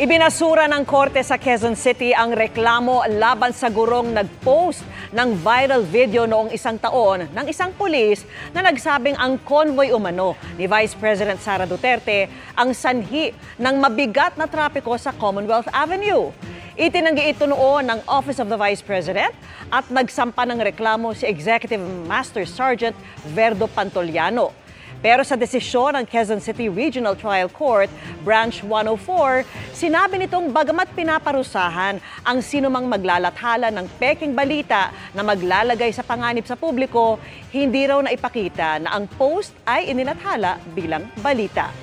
Ibinasura ng korte sa Quezon City ang reklamo laban sa gurong nag-post ng viral video noong isang taon ng isang pulis na nagsabing ang convoy umano ni Vice President Sara Duterte ang sanhi ng mabigat na trapiko sa Commonwealth Avenue. Itinanggi ito noon ng Office of the Vice President at nagsampa ng reklamo si Executive Master Sergeant Verdo Pantoliano. Pero sa desisyon ng Quezon City Regional Trial Court, Branch 104, sinabi nitong bagamat pinaparusahan ang sinumang maglalathala ng peking balita na maglalagay sa panganib sa publiko, hindi raw naipakita na ang post ay inilathala bilang balita.